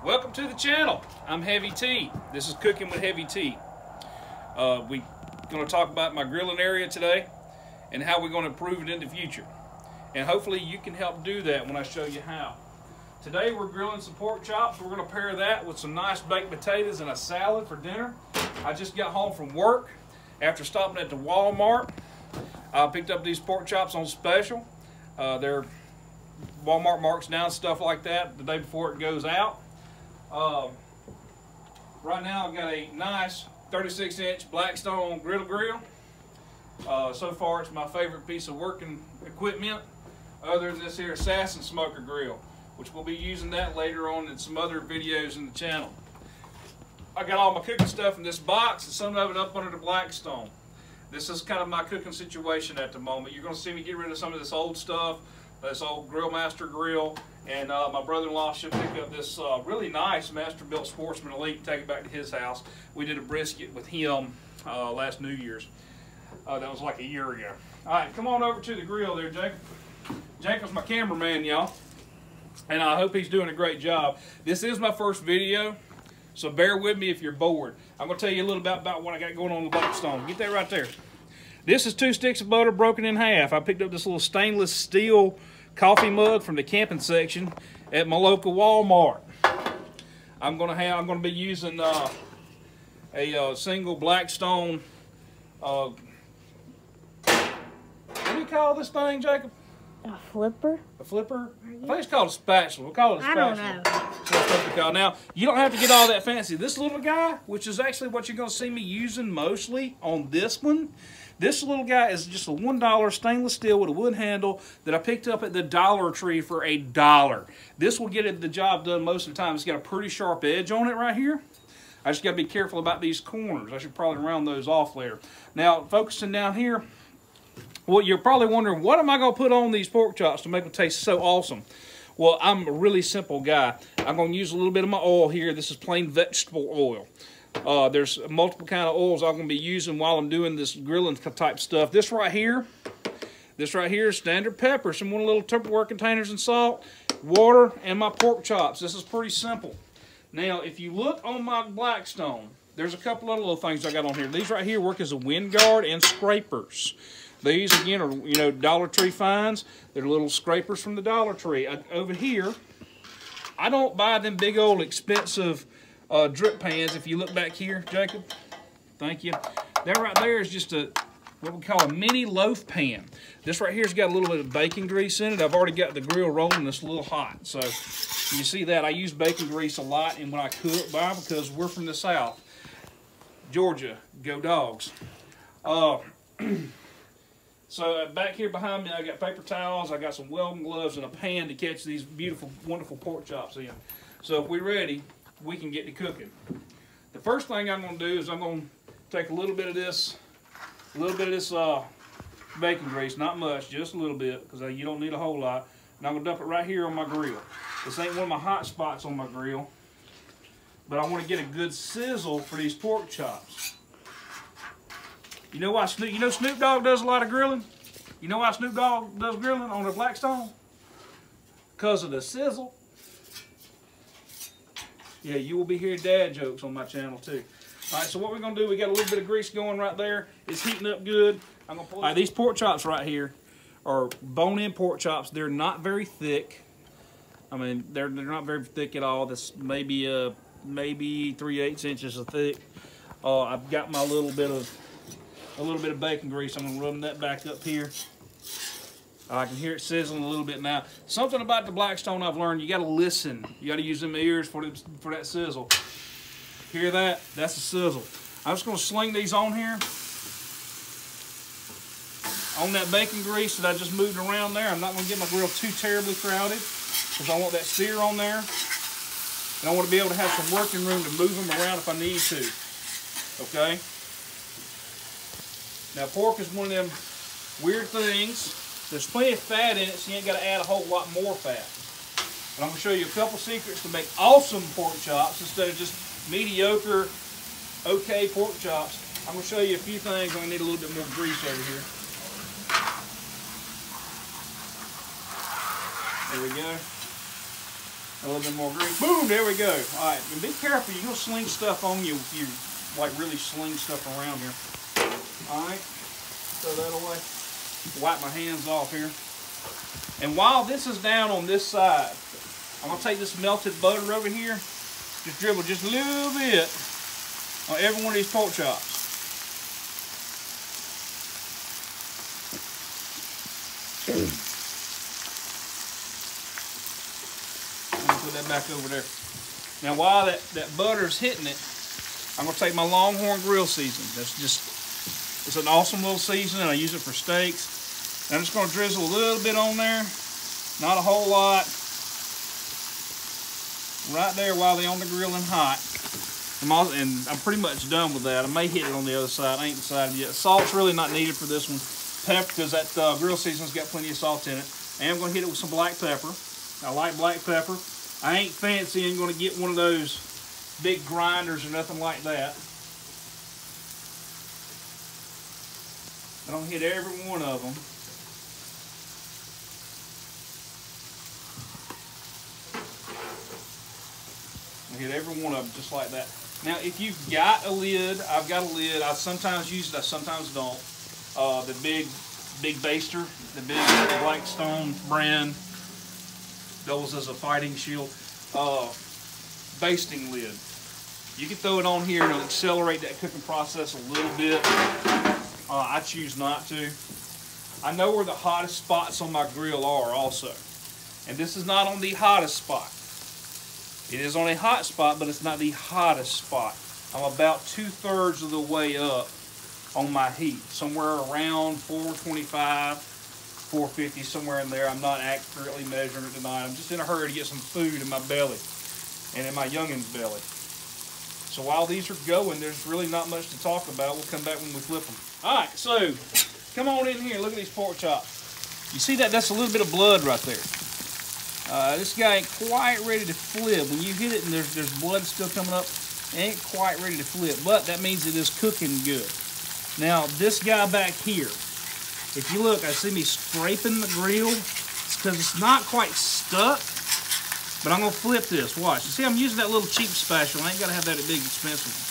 Welcome to the channel. I'm Heavy T. This is Cooking with Heavy T. We're going to talk about my grilling area today and how we're going to improve it in the future. And hopefully you can help do that when I show you how. Today we're grilling some pork chops. We're going to pair that with some nice baked potatoes and a salad for dinner. I just got home from work after stopping at the Walmart. I picked up these pork chops on special. They're Walmart marks down, stuff like that, the day before it goes out. Right now I've got a nice 36-inch Blackstone Griddle Grill. So far it's my favorite piece of working equipment, other than this here Assassin Smoker Grill, which we'll be using that later on in some other videos in the channel. I got all my cooking stuff in this box and some of it up under the Blackstone. This is kind of my cooking situation at the moment. You're going to see me get rid of some of this old stuff, this old Grill Master grill, and my brother-in-law should pick up this really nice Masterbuilt Sportsman Elite and take it back to his house. We did a brisket with him last New Year's. That was like a year ago. All right, come on over to the grill there, Jacob. Jacob's my cameraman, y'all, and I hope he's doing a great job. This is my first video, so bear with me if you're bored. I'm going to tell you a little bit about what I got going on with Blackstone. Get that right there. This is 2 sticks of butter broken in half. I picked up this little stainless steel coffee mug from the camping section at my local Walmart. I'm going to be using a single Blackstone. What do you call this thing, Jacob? A flipper? A flipper? I think it's called a spatula. We'll call it a spatula. I don't know. That's what it's supposed to be called. Now, you don't have to get all that fancy. This little guy, which is actually what you're going to see me using mostly on this one, this little guy is just a $1 stainless steel with a wood handle that I picked up at the Dollar Tree for $1. This will get the job done most of the time. It's got a pretty sharp edge on it right here. I just got to be careful about these corners. I should probably round those off there. Now, focusing down here, well, you're probably wondering, what am I going to put on these pork chops to make them taste so awesome? Well, I'm a really simple guy. I'm going to use a little bit of my oil here. This is plain vegetable oil. There's multiple kind of oils I'm going to be using while I'm doing this grilling type stuff. This right here is standard pepper, some little Tupperware containers and salt, water, and my pork chops. This is pretty simple. Now, if you look on my Blackstone, there's a couple other little things I got on here. These right here work as a wind guard and scrapers. These, again, are, you know, Dollar Tree finds. They're little scrapers from the Dollar Tree. Over here, I don't buy them big old expensive drip pans. If you look back here, Jacob, thank you. That right there is just what we call a mini loaf pan. This right here's got a little bit of bacon grease in it. I've already got the grill rolling and it's a little hot. So you see that I use bacon grease a lot and when I cook, because we're from the South. Georgia, go dogs. So back here behind me, I got paper towels, I got some welding gloves and a pan to catch these beautiful, wonderful pork chops in. So if we're ready, we can get to cooking. The first thing I'm going to do is I'm going to take a little bit of this bacon grease, not much, just a little bit, because you don't need a whole lot. And I'm going to dump it right here on my grill. This ain't one of my hot spots on my grill, but I want to get a good sizzle for these pork chops. You know why Snoop Dogg does a lot of grilling? You know why Snoop Dogg does grilling on the Blackstone? Because of the sizzle. Yeah, you will be hearing dad jokes on my channel too. All right, so what we're gonna do, we got a little bit of grease going right there. It's heating up good. I'm gonna pull. All right, these pork chops right here are bone-in pork chops. They're not very thick. I mean, they're not very thick at all. This maybe 3/8 inches of thick. I've got my little bit of bacon grease. I'm gonna rub that back up here. I can hear it sizzling a little bit now. Something about the Blackstone I've learned, you gotta listen. You gotta use them ears for that sizzle. Hear that? That's a sizzle. I'm just gonna sling these on here. On that bacon grease that I just moved around there. I'm not gonna get my grill too terribly crowded because I want that sear on there. And I wanna be able to have some working room to move them around if I need to. Okay? Now pork is one of them weird things. There's plenty of fat in it, so you ain't got to add a whole lot more fat. But I'm going to show you a couple secrets to make awesome pork chops instead of just mediocre, okay pork chops. I'm going to show you a few things. I'm going to need a little bit more grease over here. There we go. A little bit more grease. Boom, there we go. All right, and be careful. You're going to sling stuff on you if you, like, really sling stuff around here. All right, throw that away. Wipe my hands off here. And while this is down on this side, I'm going to take this melted butter over here, just dribble just a little bit on every one of these pork chops. Put that back over there. Now while that butter's hitting it, I'm gonna take my Longhorn grill season. It's an awesome little seasoning. I use it for steaks. And I'm just gonna drizzle a little bit on there, not a whole lot. Right there while they're on the grill and hot. And I'm pretty much done with that. I may hit it on the other side. I ain't decided yet. Salt's really not needed for this one. Pepper, because that grill seasoning's got plenty of salt in it. And I'm gonna hit it with some black pepper. I like black pepper. I ain't fancy, ain't gonna get one of those big grinders or nothing like that. I don't hit every one of them. I hit every one of them just like that. Now, if you've got a lid, I've got a lid. I sometimes use it, I sometimes don't. The big baster, the big Blackstone brand, those as a fighting shield. Basting lid. You can throw it on here and it'll accelerate that cooking process a little bit. I choose not to. I know where the hottest spots on my grill are also. And this is not on the hottest spot. It is on a hot spot, but it's not the hottest spot. I'm about 2/3 of the way up on my heat. Somewhere around 425, 450, somewhere in there. I'm not accurately measuring it tonight. I'm just in a hurry to get some food in my belly and in my youngin's belly. So while these are going, there's really not much to talk about. We'll come back when we flip them. All right, so come on in here. Look at these pork chops. You see that? That's a little bit of blood right there. This guy ain't quite ready to flip. When you hit it and there's blood still coming up, it ain't quite ready to flip. But that means it is cooking good. Now, this guy back here, if you look, I see me scraping the grill. It's because it's not quite stuck. But I'm going to flip this. Watch. You see, I'm using that little cheap spatula. I ain't got to have that big expensive one.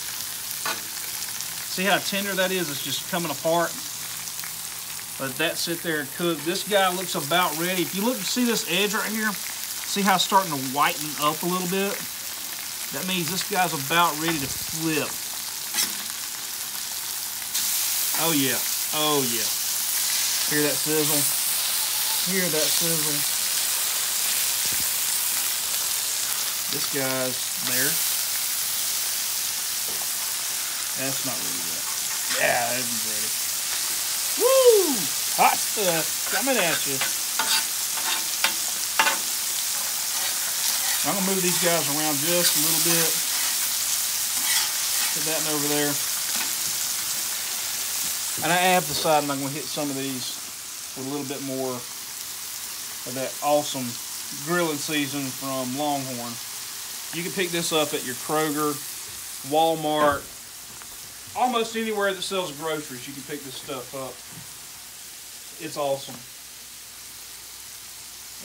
See how tender that is? It's just coming apart. Let that sit there and cook. This guy looks about ready. If you look, see this edge right here? See how it's starting to whiten up a little bit? That means this guy's about ready to flip. Oh yeah. Oh yeah. Hear that sizzle? Hear that sizzle? This guy's there. That's not really good. Yeah, that's ready. Woo! Hot stuff coming at you. I'm gonna move these guys around just a little bit. Put that over there. And I have decided I'm gonna hit some of these with a little bit more of that awesome grilling season from Longhorn. You can pick this up at your Kroger, Walmart, almost anywhere that sells groceries. You can pick this stuff up. It's awesome.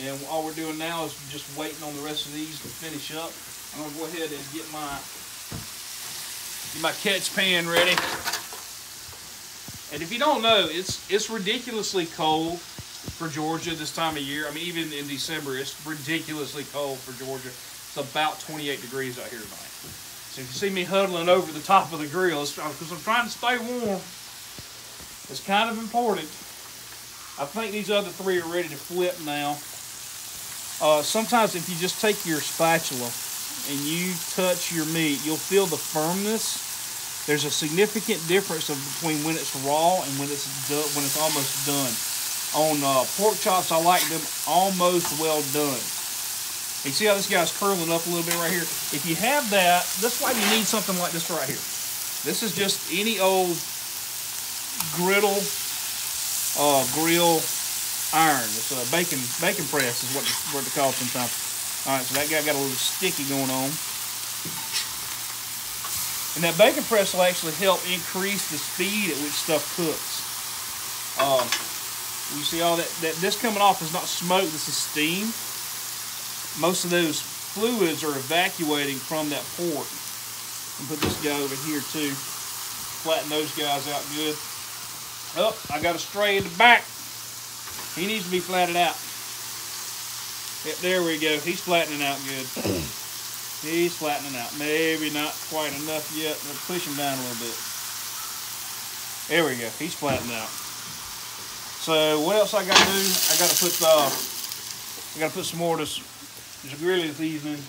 And all we're doing now is just waiting on the rest of these to finish up. I'm gonna go ahead and get my catch pan ready. And if you don't know, it's ridiculously cold for Georgia this time of year. I mean, even in December, it's ridiculously cold for Georgia. It's about 28 degrees out here tonight. So if you see me huddling over the top of the grill, it's because I'm trying to stay warm. It's kind of important. I think these other three are ready to flip now. Sometimes if you just take your spatula and you touch your meat, you'll feel the firmness. There's a significant difference between when it's raw and when it's almost done. On pork chops, I like them almost well done. You see how this guy's curling up a little bit right here? If you have that, that's why you need something like this right here. This is just any old griddle grill iron. It's a bacon press is what they call it sometimes. All right, so that guy got a little sticky going on. And that bacon press will actually help increase the speed at which stuff cooks. You see all that this coming off is not smoke, this is steam. Most of those fluids are evacuating from that port. And put this guy over here too. Flatten those guys out good. Oh, I got a stray in the back. He needs to be flattened out. Yep, there we go. He's flattening out good. He's flattening out. Maybe not quite enough yet. Let's push him down a little bit. There we go. He's flattened out. So what else I got to do? I got to put some more of this grilling seasoning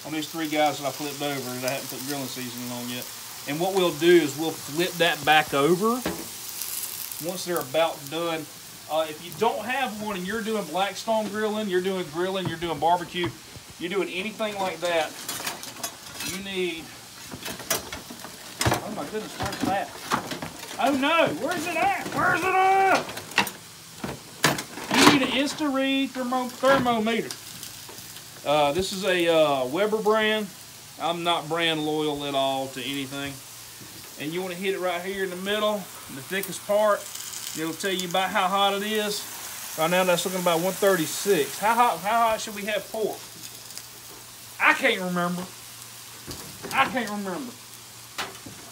on these 3 guys that I flipped over that I haven't put grilling seasoning on yet. And what we'll do is we'll flip that back over once they're about done. If you don't have one and you're doing Blackstone grilling, you're doing barbecue, you're doing anything like that, you need, oh my goodness, where's that? Oh no, where's it at? Where's it at? You need an Insta-Read thermometer. This is a Weber brand. I'm not brand loyal at all to anything. And you want to hit it right here in the middle, the thickest part. It'll tell you about how hot it is. Right now that's looking about 136. How hot should we have pork? I can't remember.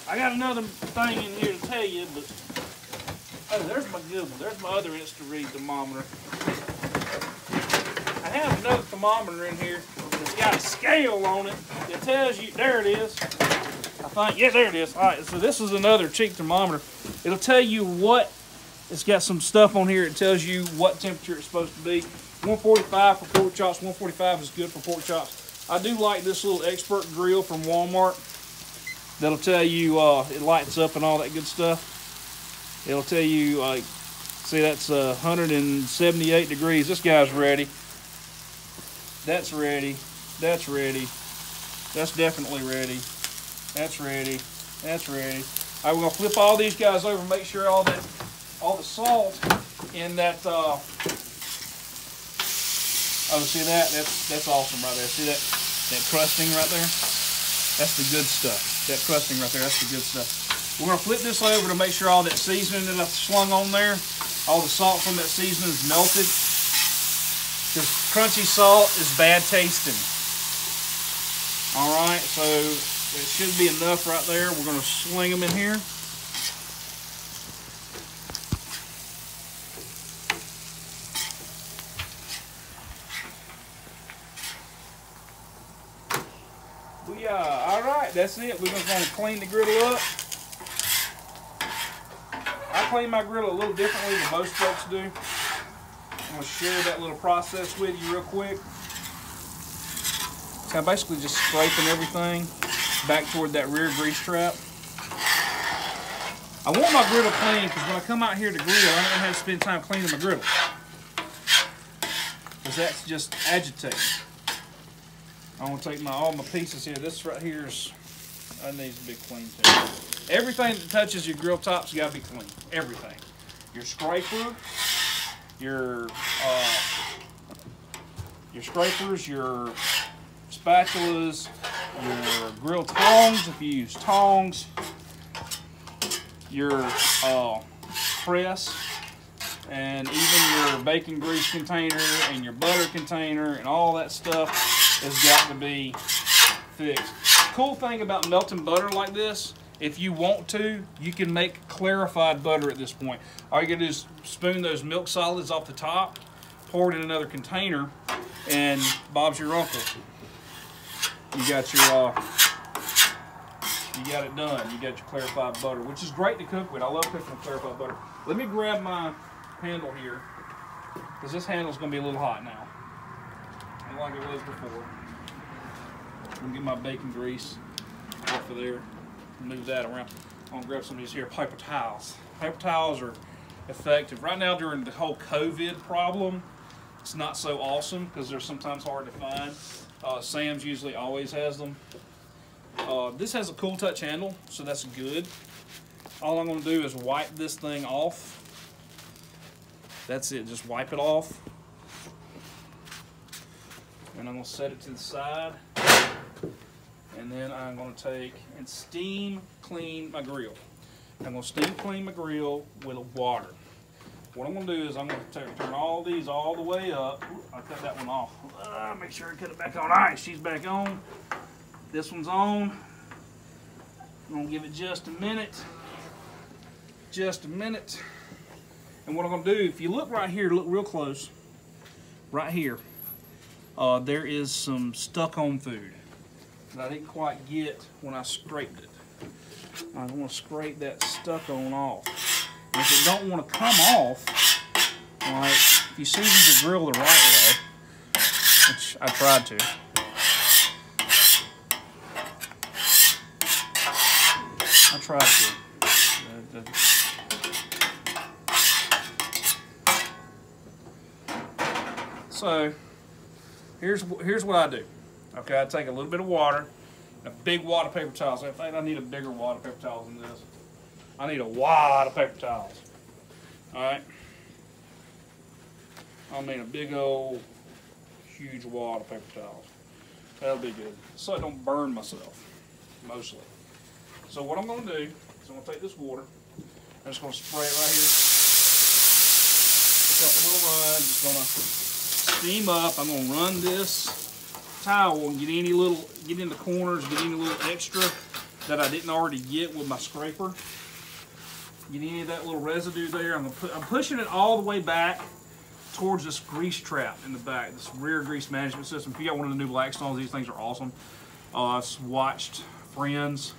I got another thing in here to tell you, but oh, there's my good one. There's my other Insta-Read thermometer. I have another thermometer in here. It's got a scale on it. It tells you, there it is. I think, yeah, there it is. All right, so this is another cheap thermometer. It'll tell you what, it's got some stuff on here. It tells you what temperature it's supposed to be. 145 for pork chops. 145 is good for pork chops. I do like this little Expert grill from Walmart. That'll tell you it lights up and all that good stuff. It'll tell you, like, see, that's 178 degrees. This guy's ready. That's ready. That's ready. That's definitely ready. That's ready. That's ready. All right, we're gonna flip all these guys over and make sure all the salt in that. Oh, see that? That's awesome right there. See that crusting right there? That's the good stuff. That crusting right there. That's the good stuff. We're gonna flip this over to make sure all that seasoning that I've slung on there, all the salt from that seasoning is melted. Because crunchy salt is bad tasting. All right, so it should be enough right there. We're going to sling them in here. Booyah. All right, that's it. We're just going to clean the griddle up. I clean my griddle a little differently than most folks do. I'm going to share that little process with you real quick. So I'm basically just scraping everything back toward that rear grease trap. I want my griddle clean because when I come out here to grill, I don't have to spend time cleaning my griddle. Because that's just agitating. I'm going to take all my pieces here. This right here needs to be clean too. Everything that touches your grill top's got to be clean. Everything. Your scraper, your scrapers, your spatulas, your grill tongs if you use tongs, your press, and even your bacon grease container and your butter container and all that stuff has got to be fixed. Cool thing about melting butter like this, if you want to, you can make clarified butter at this point. All you gotta do is spoon those milk solids off the top, pour it in another container, and Bob's your uncle. You got your, you got it done. You got your clarified butter, which is great to cook with. I love cooking with clarified butter. Let me grab my handle here, because this handle's gonna be a little hot now, not like it was before. I'm gonna get my bacon grease off of there. Move that around. I'm gonna grab some of these here paper towels. Paper towels are effective. Right now during the whole COVID problem, it's not so awesome because they're sometimes hard to find. Sam's usually always has them. This has a cool touch handle, so that's good. All I'm gonna do is wipe this thing off. That's it, just wipe it off. And I'm gonna set it to the side. And then I'm going to take and steam clean my grill. I'm going to steam clean my grill with water. What I'm gonna do is I'm gonna turn all these all the way up. I cut that one off. Make sure I cut it back on. All right, she's back on. This one's on. I'm gonna give it just a minute. Just a minute. And what I'm gonna do, if you look right here, look real close, right here, there is some stuck-on food that I didn't quite get when I scraped it. I'm gonna scrape that stuck-on off. And if it don't want to come off, like if you season the grill the right way, which I tried to, So here's what I do. Okay, I take a little bit of water, a big wad of paper towels. In fact, I need a bigger wad of paper towels than this. I need a wad of paper towels. All right. I mean a big old, huge wad of paper towels. That'll be good. So I don't burn myself, mostly. So what I'm going to do is I'm going to take this water. I'm just going to spray it right here. Pick up a little run. Just going to steam up. I'm going to run this towel and get in the corners, get any little extra that I didn't already get with my scraper. Get any of that little residue there. I'm pushing it all the way back towards this grease trap in the back, this rear grease management system. If you got one of the new Blackstones, these things are awesome. I've watched friends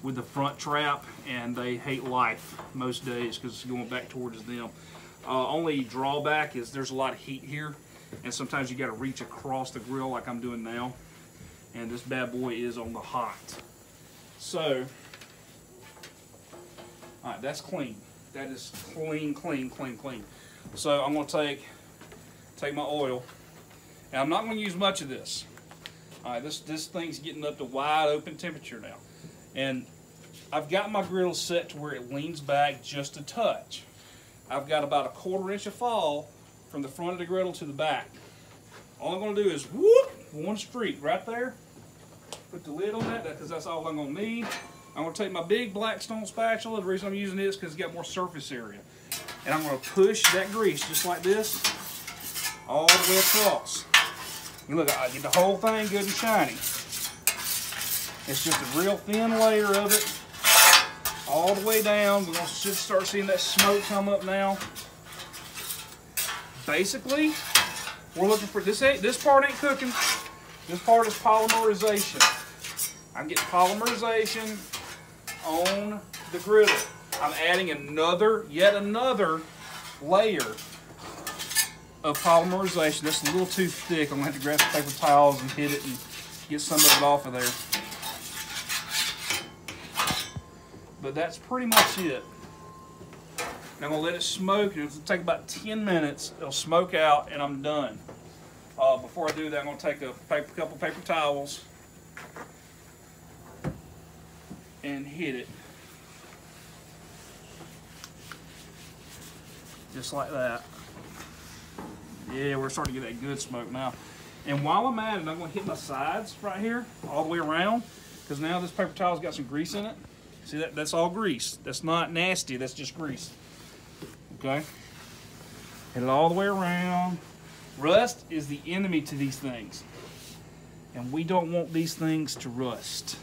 with the front trap, and they hate life most days because it's going back towards them. Only drawback is there's a lot of heat here, and sometimes you got to reach across the grill like I'm doing now, and this bad boy is on the hot. So, all right, that's clean. That is clean, clean, clean, clean. So I'm going to take my oil, and I'm not going to use much of this. All right, this thing's getting up to wide open temperature now, and I've got my griddle set to where it leans back just a touch. I've got about 1/4 inch of fall from the front of the griddle to the back. All I'm going to do is whoop, one streak right there. Put the lid on that because that's all I'm going to need. I'm going to take my big Blackstone spatula. The reason I'm using it is because it's got more surface area. And I'm going to push that grease just like this all the way across. And look, I get the whole thing good and shiny. It's just a real thin layer of it all the way down. We're going to should start seeing that smoke come up now. Basically, we're looking for this. This part ain't cooking. This part is polymerization. I'm getting polymerization on the griddle. I'm adding yet another layer of polymerization. That's a little too thick. I'm going to have to grab some paper towels and hit it and get some of it off of there. But that's pretty much it. Now I'm going to let it smoke, and it'll take about 10 minutes. It'll smoke out, and I'm done. Before I do that, I'm going to take a couple paper towels and hit it. Just like that. Yeah, we're starting to get that good smoke now. And while I'm at it, I'm going to hit my sides right here, all the way around, because now this paper towel's got some grease in it. See, that's all grease. That's not nasty, that's just grease. Okay? Hit it all the way around. Rust is the enemy to these things. And we don't want these things to rust.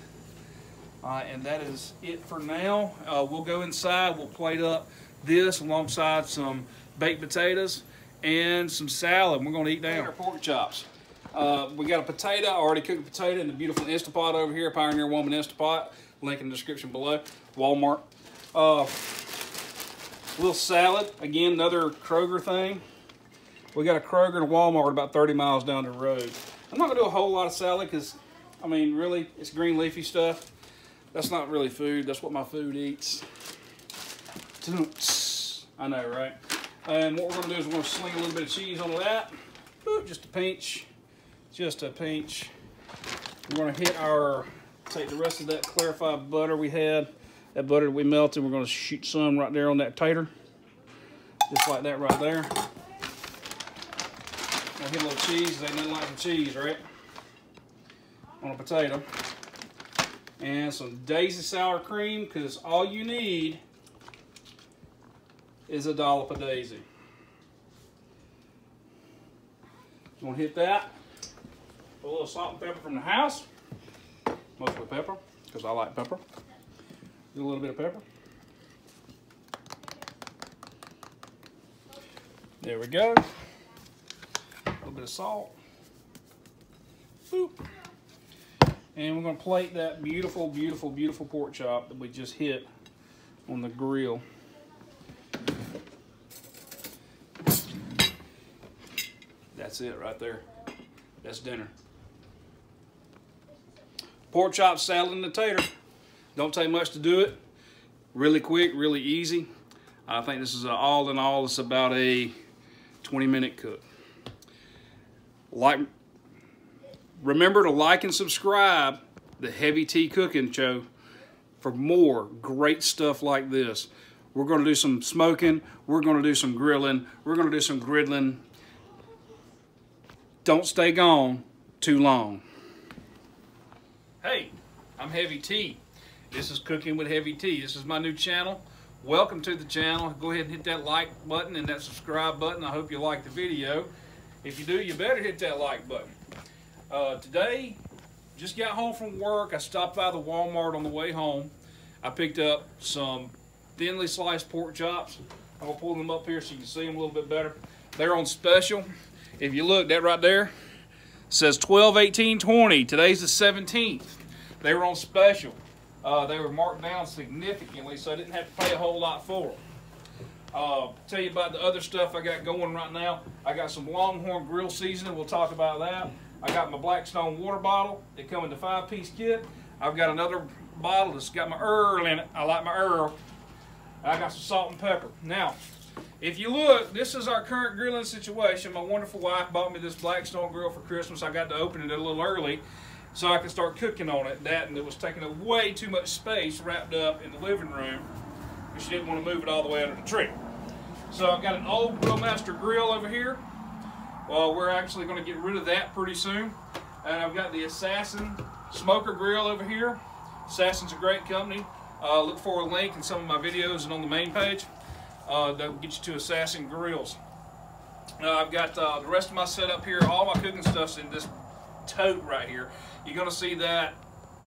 And that is it for now. We'll go inside, we'll plate up this alongside some baked potatoes and some salad. We're going to eat down. Our pork chops. We got a potato, already cooked potato in the beautiful Instapot over here, Pioneer Woman Instapot. Link in the description below. Walmart. Little salad. Again, another Kroger thing. We got a Kroger and a Walmart about 30 miles down the road. I'm not going to do a whole lot of salad because, I mean, really, it's green leafy stuff. That's not really food. That's what my food eats. I know, right? And what we're going to do is we're going to sling a little bit of cheese on that. Ooh, just a pinch. Just a pinch. We're going to hit take the rest of that clarified butter we had. That butter that we melted, we're going to shoot some right there on that tater. Just like that right there. I'll hit a little cheese. Ain't nothing like some cheese, right? On a potato. And some Daisy sour cream, because all you need is a dollop-a-daisy. I'm gonna hit that. Put a little salt and pepper from the house. Mostly pepper, because I like pepper. Do a little bit of pepper. There we go. A little bit of salt. Boop. And we're gonna plate that beautiful, beautiful, beautiful pork chop that we just hit on the grill. That's it right there. That's dinner. Pork chop, salad, and a tater. Don't take much to do it. Really quick, really easy. I think this is all in all, it's about a 20-minute cook. Remember to like and subscribe the Heavy Tea Cooking Show for more great stuff like this. We're going to do some smoking. We're going to do some grilling. We're going to do some griddling. Don't stay gone too long. Hey, I'm Heavy Tea. This is Cooking with Heavy Tea. This is my new channel. Welcome to the channel. Go ahead and hit that like button and that subscribe button. I hope you like the video. If you do, you better hit that like button. Today, just got home from work. I stopped by the Walmart on the way home. I picked up some thinly sliced pork chops. I'm gonna pull them up here so you can see them a little bit better. They're on special. If you look, that right there says 12, 18, 20. Today's the 17th. They were on special. They were marked down significantly, so I didn't have to pay a whole lot for them. Tell you about the other stuff I got going right now. I got some Longhorn grill seasoning. We'll talk about that. I got my Blackstone water bottle. They come in the 5-piece kit. I've got another bottle that's got my Earl in it. I like my Earl. I got some salt and pepper. Now, if you look, this is our current grilling situation. My wonderful wife bought me this Blackstone grill for Christmas. I got to open it a little early so I could start cooking on it. And it was taking up way too much space wrapped up in the living room. She didn't want to move it all the way under the tree. So I've got an old Grillmaster grill over here. Well, we're actually going to get rid of that pretty soon. And I've got the Assassin smoker grill over here. Assassin's a great company. Look for a link in some of my videos and on the main page. That'll get you to Assassin grills. I've got the rest of my setup here. All my cooking stuff's in this tote right here. You're going to see that